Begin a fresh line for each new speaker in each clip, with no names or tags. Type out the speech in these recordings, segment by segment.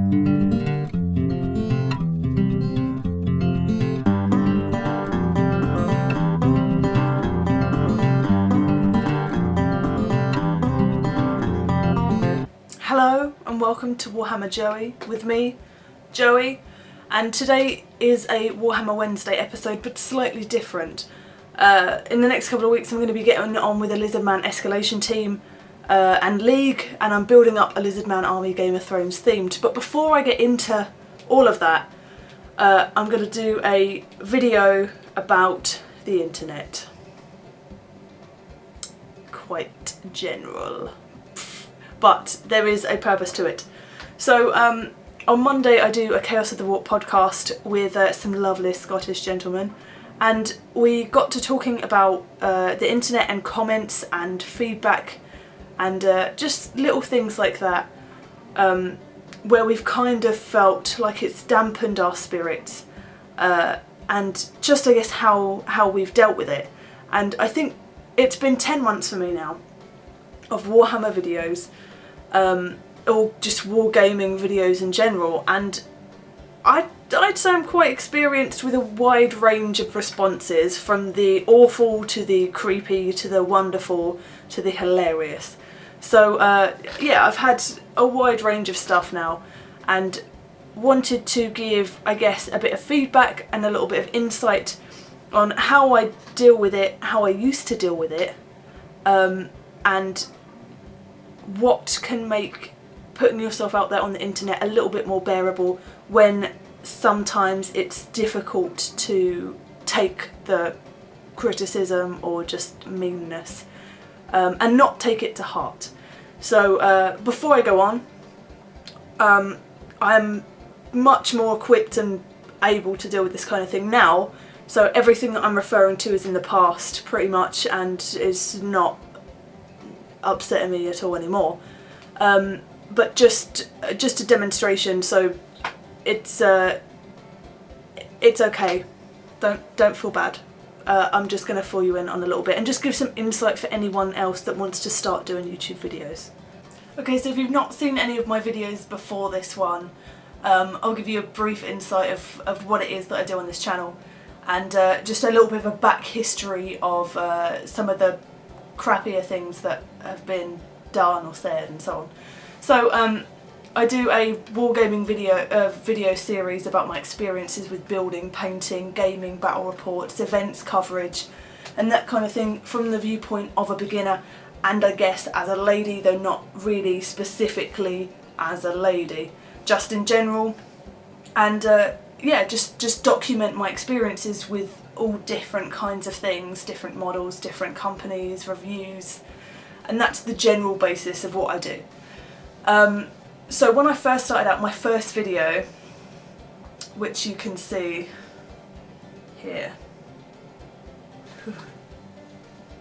Hello and welcome to Warhammer Joey with me, Joey, and today is a Warhammer Wednesday episode but slightly different. In the next couple of weeks I'm going to be getting on with a Lizardman escalation team and League, and I'm building up a Lizardman army Game of Thrones themed. But before I get into all of that, I'm going to do a video about the internet. Quite general. But there is a purpose to it. So on Monday I do a Chaos of the Warp podcast with some lovely Scottish gentlemen, and we got to talking about the internet and comments and feedback and just little things like that, where we've kind of felt like it's dampened our spirits, and just I guess how we've dealt with it. And I think it's been 10 months for me now of Warhammer videos, or just wargaming videos in general, and I'd say I'm quite experienced with a wide range of responses, from the awful to the creepy to the wonderful to the hilarious. So yeah, I've had a wide range of stuff now and wanted to give, I guess, a bit of feedback and a little bit of insight on how I deal with it, how I used to deal with it, and what can make putting yourself out there on the internet a little bit more bearable when sometimes it's difficult to take the criticism or just meanness, and not take it to heart. So before I go on, I'm much more equipped and able to deal with this kind of thing now, so everything that I'm referring to is in the past pretty much and is not upsetting me at all anymore, but just a demonstration, so it's okay, don't feel bad. I'm just going to fill you in on a little bit and just give some insight for anyone else that wants to start doing YouTube videos. Okay, so if you've not seen any of my videos before this one, I'll give you a brief insight of what it is that I do on this channel, and just a little bit of a back history of some of the crappier things that have been done or said and so on. So I do a wargaming video series about my experiences with building, painting, gaming, battle reports, events coverage and that kind of thing from the viewpoint of a beginner, and I guess as a lady, though not really specifically as a lady, just in general. And yeah, just document my experiences with all different kinds of things, different models, different companies, reviews, and that's the general basis of what I do. So when I first started out, my first video, which you can see here,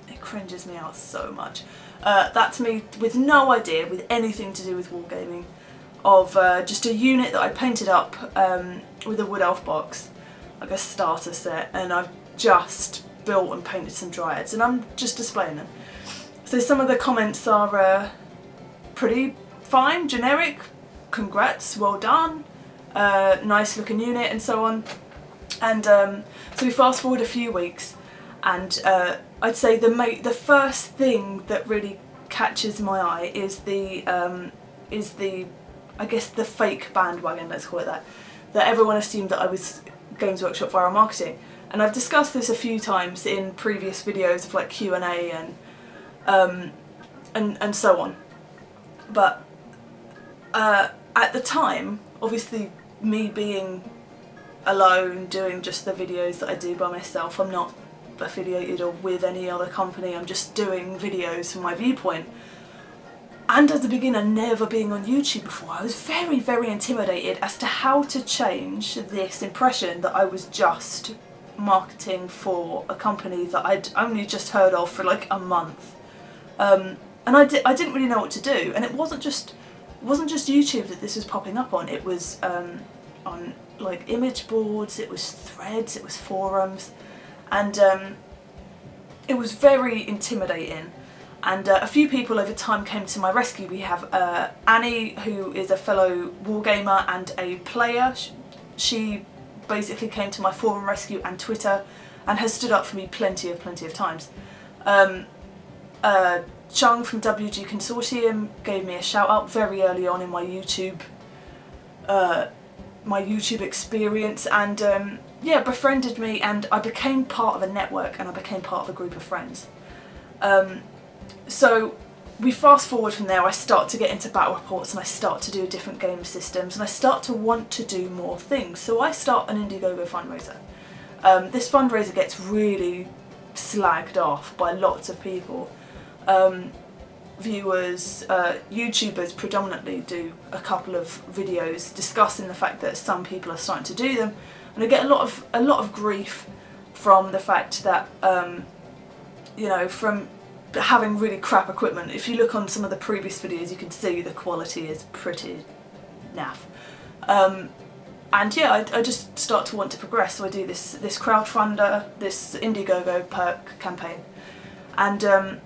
it cringes me out so much. That's me with no idea with anything to do with wargaming, of just a unit that I painted up with a wood elf box, like a starter set, and I've just built and painted some dryads and I'm just displaying them. So some of the comments are pretty fine, generic, congrats, well done, nice looking unit and so on. And so we fast forward a few weeks, and I'd say the first thing that really catches my eye is the I guess the fake bandwagon, let's call it that everyone assumed that I was Games Workshop viral marketing. And I've discussed this a few times in previous videos of like Q&A and so on. But at the time, obviously me being alone doing just the videos that I do by myself, I'm not affiliated or with any other company, I'm just doing videos from my viewpoint. And as a beginner, never being on YouTube before, I was very, very intimidated as to how to change this impression that I was just marketing for a company that I'd only just heard of for like a month. And I didn't really know what to do, and it wasn't just YouTube that this was popping up on. It was on like image boards, it was threads, it was forums, and it was very intimidating. And a few people over time came to my rescue. We have Annie, who is a fellow wargamer and a player. She basically came to my forum rescue and Twitter and has stood up for me plenty of times. Chung from WGConsortium gave me a shout out very early on in my YouTube experience, and yeah, befriended me, and I became part of a network and I became part of a group of friends. So we fast forward from there. I start to get into battle reports and I start to do different game systems and I start to want to do more things. So I start an Indiegogo fundraiser. This fundraiser gets really slagged off by lots of people. Viewers, YouTubers predominantly do a couple of videos discussing the fact that some people are starting to do them, and I get a lot of grief from the fact that you know, from having really crap equipment. If you look on some of the previous videos, you can see the quality is pretty naff. And yeah, I just start to want to progress, so I do this crowdfunder, this Indiegogo perk campaign, and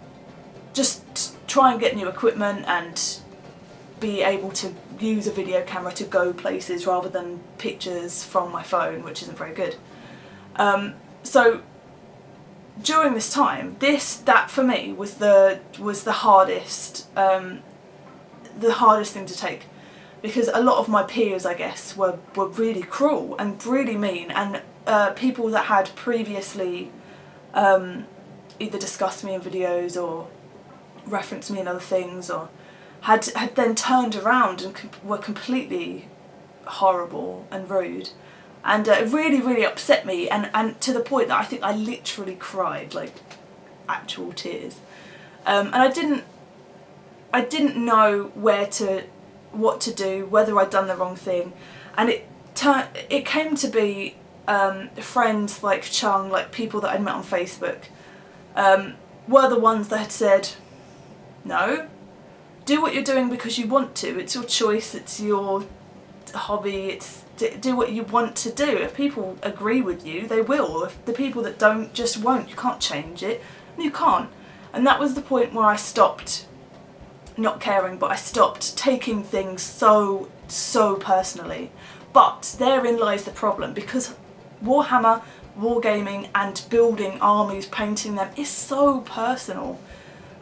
just try and get new equipment and be able to use a video camera to go places rather than pictures from my phone, which isn't very good. So during this time, that for me was the hardest thing to take, because a lot of my peers, I guess, were really cruel and really mean, and people that had previously either discussed me in videos or referenced me in other things, or had then turned around and were completely horrible and rude, and it really upset me, and to the point that I think I literally cried, like actual tears, and I didn't know what to do, whether I'd done the wrong thing, and it came to be friends like Chung, like people that I'd met on Facebook, were the ones that had said, no, do what you're doing because you want to, it's your choice, it's your hobby, do what you want to do. If people agree with you, they will. If the people that don't just won't. You can't change it, you can't. And that was the point where I stopped not caring, but I stopped taking things so personally. But therein lies the problem, because Warhammer, wargaming and building armies, painting them is so personal.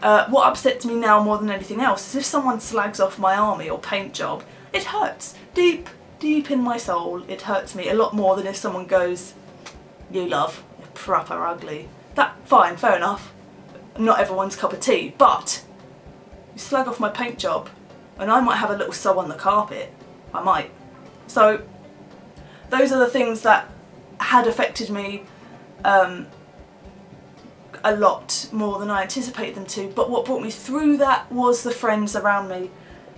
What upsets me now more than anything else is if someone slags off my army or paint job. It hurts. Deep in my soul, it hurts me a lot more than if someone goes, you love, you're proper ugly. Fine, fair enough. Not everyone's cup of tea, but you slag off my paint job and I might have a little sew on the carpet. I might. So those are the things that had affected me a lot more than I anticipated them to, but what brought me through that was the friends around me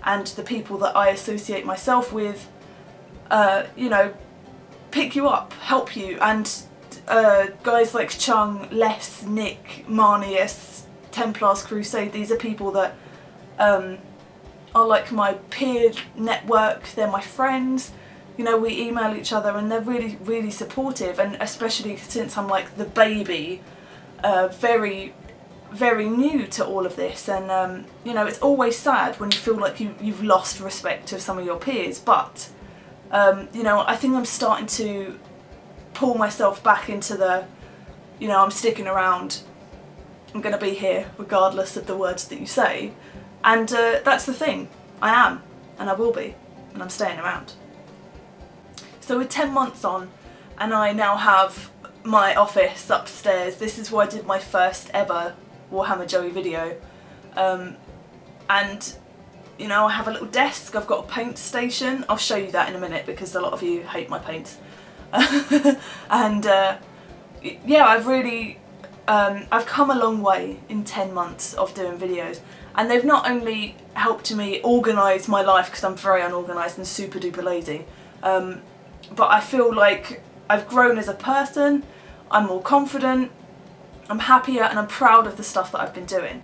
and the people that I associate myself with, you know, pick you up, help you, and guys like Chung, Les, Nick, Meanies, Templars Crusade, these are people that are like my peer network, they're my friends. You know, we email each other and they're really supportive, and especially since I'm like the baby, very new to all of this, and you know, it's always sad when you feel like you've lost respect of some of your peers, but you know, I think I'm starting to pull myself back into the, you know, I'm sticking around, I'm going to be here regardless of the words that you say, and that's the thing, I am, and I will be, and I'm staying around. So we're 10 months on, and I now have my office upstairs. This is where I did my first ever Warhammer Joey video, and you know, I have a little desk, I've got a paint station, I'll show you that in a minute because a lot of you hate my paints, and yeah, I've really I've come a long way in 10 months of doing videos, and they've not only helped me organise my life, because I'm very unorganised and super duper lazy, but I feel like I've grown as a person, I'm more confident, I'm happier, and I'm proud of the stuff that I've been doing.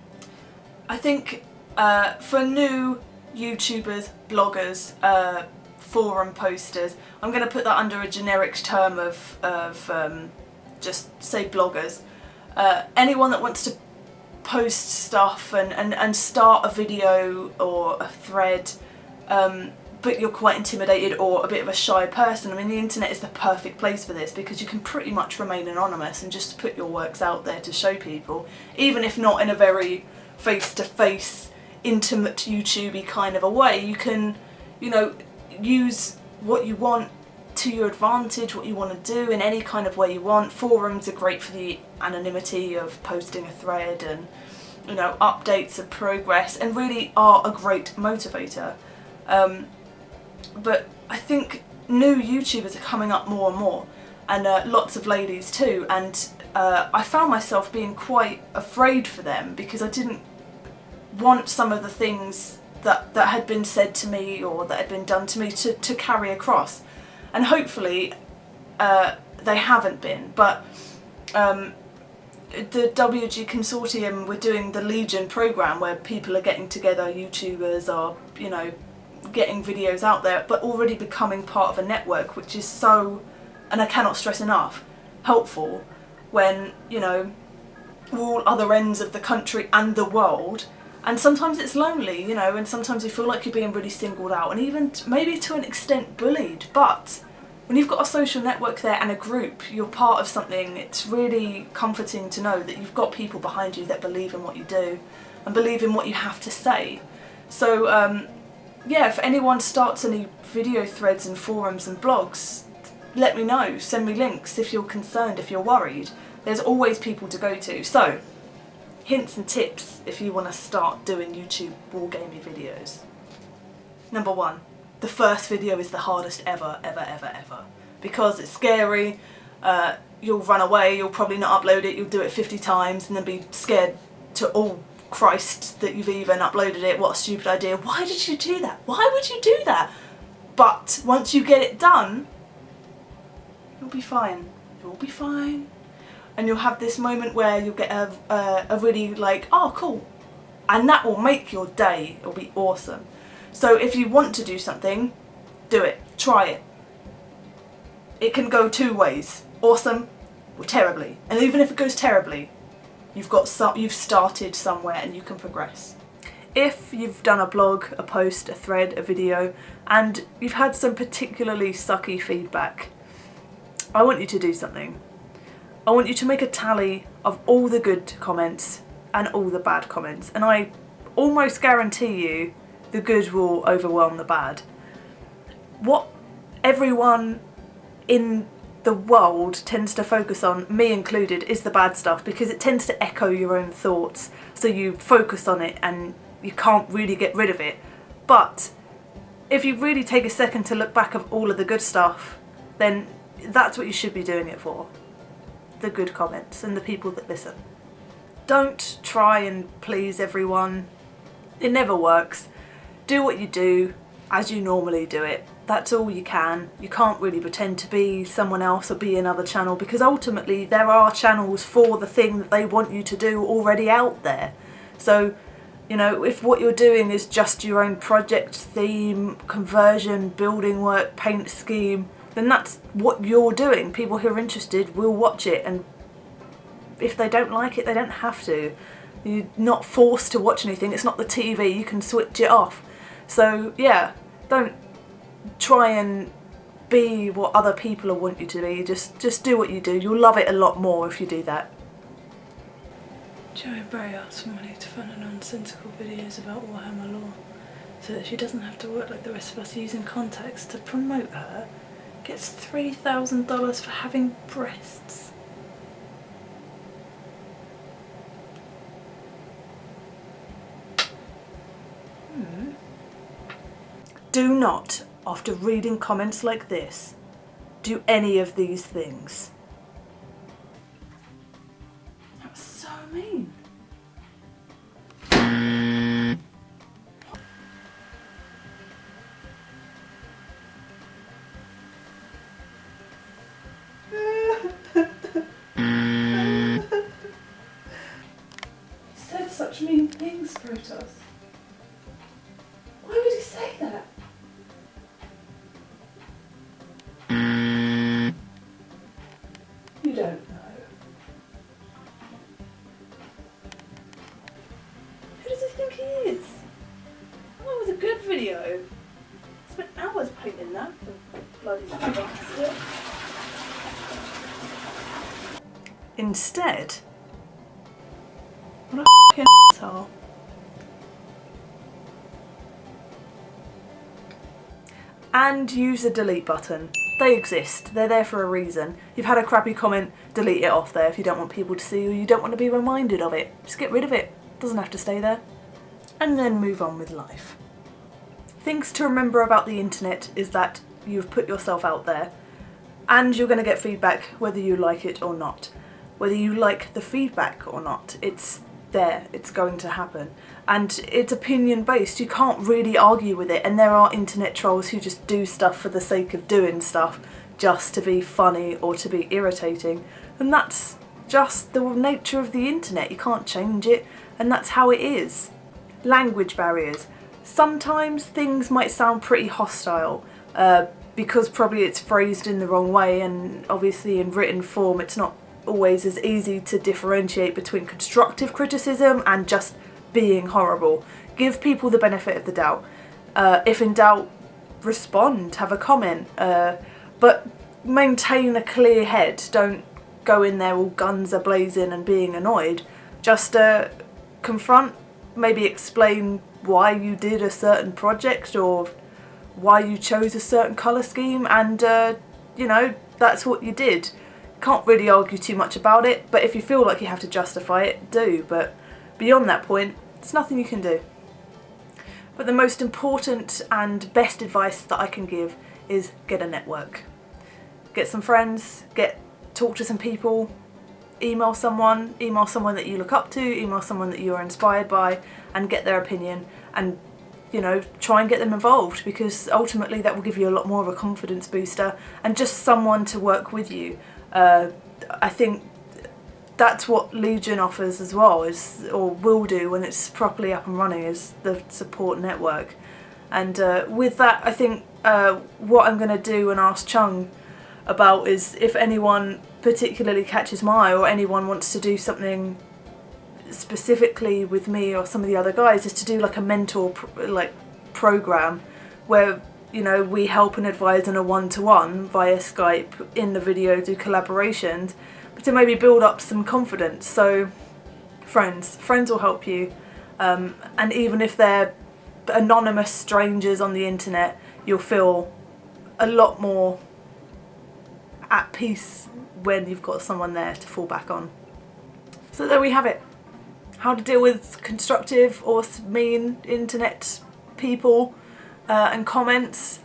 I think for new YouTubers, bloggers, forum posters, I'm going to put that under a generic term of just say bloggers. Anyone that wants to post stuff and start a video or a thread, but you're quite intimidated or a bit of a shy person, I mean, the internet is the perfect place for this, because you can pretty much remain anonymous and just put your works out there to show people, even if not in a very face-to-face, intimate, YouTubey kind of a way. You can, you know, use what you want to your advantage, what you want to do in any kind of way you want. Forums are great for the anonymity of posting a thread and, you know, updates of progress, and really are a great motivator. But I think new YouTubers are coming up more and more, and lots of ladies too, and I found myself being quite afraid for them, because I didn't want some of the things that had been said to me or that had been done to me to carry across. And hopefully they haven't been, but the WGConsortium, we're doing the Legion programme where people are getting together, YouTubers are, you know, getting videos out there, but already becoming part of a network, which is so, and I cannot stress enough, helpful when, you know, we're all other ends of the country and the world, and sometimes it's lonely, you know, and sometimes you feel like you're being really singled out and even maybe to an extent bullied, but when you've got a social network there and a group, you're part of something, it's really comforting to know that you've got people behind you that believe in what you do and believe in what you have to say. So yeah, if anyone starts any video threads and forums and blogs, let me know, send me links if you're concerned, if you're worried. There's always people to go to. So, hints and tips if you want to start doing YouTube wargaming videos. Number 1, the first video is the hardest ever, because it's scary. You'll run away, you'll probably not upload it, you'll do it 50 times and then be scared to all Christ that you've even uploaded it, what a stupid idea, why did you do that, why would you do that? But once you get it done, you'll be fine, and you'll have this moment where you'll get a really like, oh cool, and that will make your day, it'll be awesome. So if you want to do something, do it, try it. It can go 2 ways, awesome or terribly, and even if it goes terribly, you've started somewhere and you can progress. If you've done a blog, a post, a thread, a video, and you've had some particularly sucky feedback, I want you to do something. I want you to make a tally of all the good comments and all the bad comments, and I almost guarantee you the good will overwhelm the bad. What everyone in the world tends to focus on, me included, is the bad stuff, because it tends to echo your own thoughts, so you focus on it and you can't really get rid of it. But if you really take a second to look back at all of the good stuff, then that's what you should be doing it for. The good comments and the people that listen. Don't try and please everyone. It never works. Do what you do as you normally do it. That's all you can. You can't really pretend to be someone else or be another channel, because ultimately there are channels for the thing that they want you to do already out there. So, you know, if what you're doing is just your own project, theme, conversion, building work, paint scheme, then that's what you're doing. People who are interested will watch it, and if they don't like it, they don't have to. You're not forced to watch anything. It's not the TV, you can switch it off. So yeah, don't try and be what other people want you to be. Just do what you do. You'll love it a lot more if you do that. Joey Bray asks for money to fund nonsensical videos about Warhammer lore, so that she doesn't have to work like the rest of us using contacts to promote her. Gets $3,000 for having breasts. Do not, after reading comments like this, do any of these things. That was so mean. He said such mean things, Protoss. Why would he say that? You don't know. bloody bastard. Instead, what a f***ing asshole. And use the delete button. They exist, they're there for a reason. You've had a crappy comment, delete it off there if you don't want people to see or you don't want to be reminded of it. Just get rid of it, doesn't have to stay there. And then move on with life. Things to remember about the internet is that you've put yourself out there and you're going to get feedback whether you like it or not. Whether you like the feedback or not, it's there, it's going to happen. And it's opinion based, you can't really argue with it, and there are internet trolls who just do stuff for the sake of doing stuff just to be funny or to be irritating, and that's just the nature of the internet. You can't change it, and that's how it is. Language barriers. Sometimes things might sound pretty hostile because probably it's phrased in the wrong way, and obviously in written form it's not always as easy to differentiate between constructive criticism and just being horrible. Give people the benefit of the doubt. If in doubt, respond, have a comment, but maintain a clear head. Don't go in there all guns a blazing and being annoyed. Just confront, maybe explain why you did a certain project or why you chose a certain colour scheme, and you know, that's what you did. Can't really argue too much about it, but if you feel like you have to justify it, do. But beyond that point, there's nothing you can do. But the most important and best advice that I can give is get a network. Get some friends, talk to some people, email someone that you look up to, email someone that you are inspired by, and get their opinion, and you know, try and get them involved, because ultimately that will give you a lot more of a confidence booster and just someone to work with you. I think that's what Legion offers as well, or will do when it's properly up and running, is the support network. And with that, I think what I'm going to do and ask Chung about is, if anyone particularly catches my eye or anyone wants to do something specifically with me or some of the other guys, is to do like a mentor program where, you know, we help and advise on a one-to-one via Skype, in the video, do collaborations, but to maybe build up some confidence. So friends will help you, and even if they're anonymous strangers on the internet, you'll feel a lot more at peace when you've got someone there to fall back on. So there we have it. How to deal with constructive or mean internet people and comments.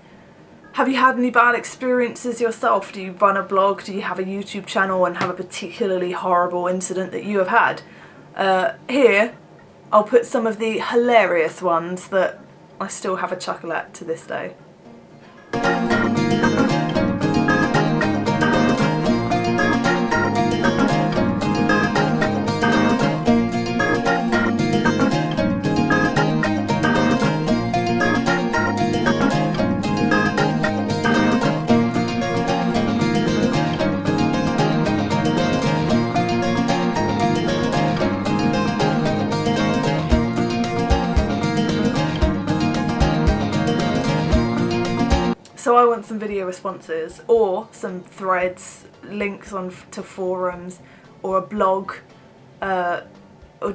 Have you had any bad experiences yourself? Do you run a blog? Do you have a YouTube channel and have a particularly horrible incident that you have had? Here, I'll put some of the hilarious ones that I still have a chuckle at to this day. So I want some video responses, or some threads, links to forums, or a blog, or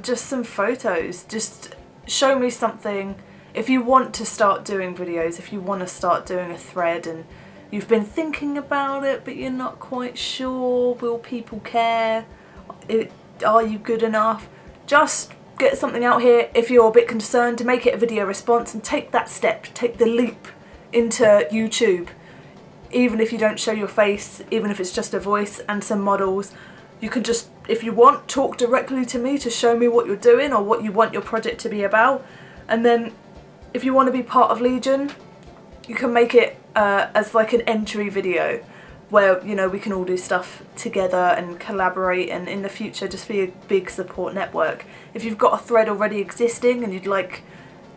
just some photos. Just show me something. If you want to start doing videos, if you want to start doing a thread and you've been thinking about it but you're not quite sure, will people care? Are you good enough? Just get something out here. If you're a bit concerned, to make it a video response and take that step, take the leap into YouTube. Even if you don't show your face, even if it's just a voice and some models, you can just, if you want, talk directly to me to show me what you're doing or what you want your project to be about. And then if you want to be part of Legion, you can make it as like an entry video where, you know, we can all do stuff together and collaborate, and in the future just be a big support network. If you've got a thread already existing and you'd like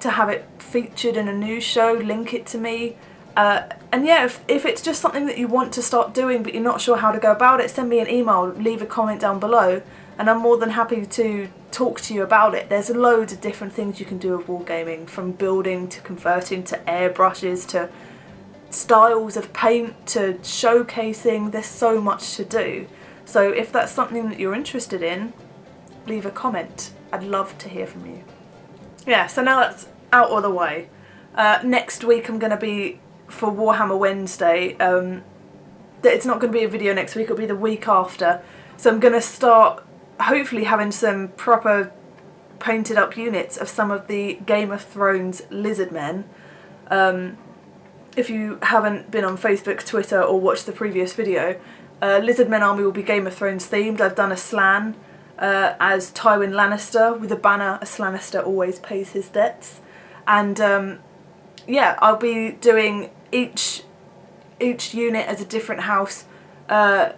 to have it featured in a news show, link it to me. And yeah, if it's just something that you want to start doing but you're not sure how to go about it, send me an email, leave a comment down below, and I'm more than happy to talk to you about it. There's loads of different things you can do with wargaming, from building to converting to airbrushes to styles of paint to showcasing. There's so much to do. So if that's something that you're interested in, leave a comment. I'd love to hear from you. Yeah, so now that's out of the way. Next week I'm going to be, for Warhammer Wednesday, it's not going to be a video next week, it'll be the week after. So I'm going to start hopefully having some proper painted up units of some of the Game of Thrones lizard men. If you haven't been on Facebook, Twitter or watched the previous video, Lizard Men Army will be Game of Thrones themed. I've done a slan as Tywin Lannister with a banner, as Lannister always pays his debts. And yeah, I'll be doing each unit as a different house. I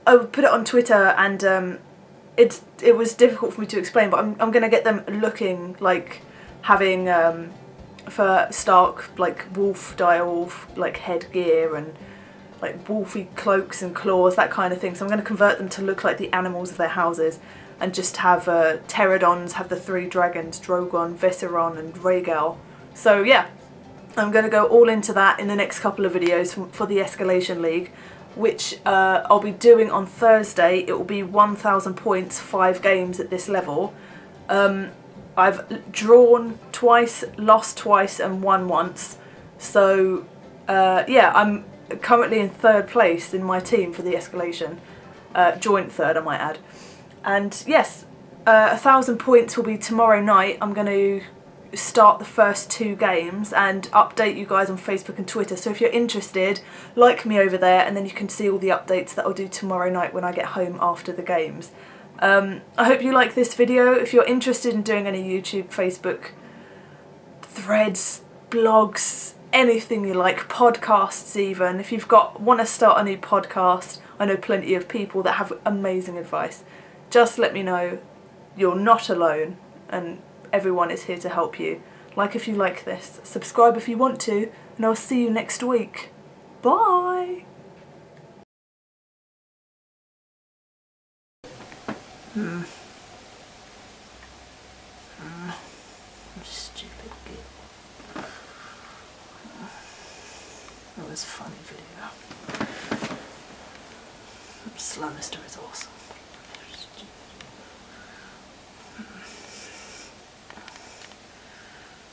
would put it on Twitter, and it was difficult for me to explain, but I'm going to get them looking like having, for Stark, like wolf, direwolf, like headgear and like wolfy cloaks and claws, that kind of thing. So I'm going to convert them to look like the animals of their houses, and just have pterodons, have the 3 dragons, Drogon, Visceron and Rhaegal. So yeah, I'm going to go all into that in the next couple of videos for the Escalation League, which I'll be doing on Thursday. It will be 1,000 points, 5 games at this level. I've drawn twice, lost twice and won once. So yeah, I'm currently in 3rd place in my team for the Escalation. Joint 3rd, I might add. And yes, 1,000 points will be tomorrow night. I'm going to start the first 2 games and update you guys on Facebook and Twitter. So if you're interested, like me over there, and then you can see all the updates that I'll do tomorrow night when I get home after the games. I hope you like this video. If you're interested in doing any YouTube, Facebook, threads, blogs, anything you like, podcasts even, if you've want to start a new podcast, I know plenty of people that have amazing advice. Just let me know. You're not alone, and everyone is here to help you. Like if you like this, subscribe if you want to, and I'll see you next week. Bye! Stupid git. That was a funny video. Slanister is awesome.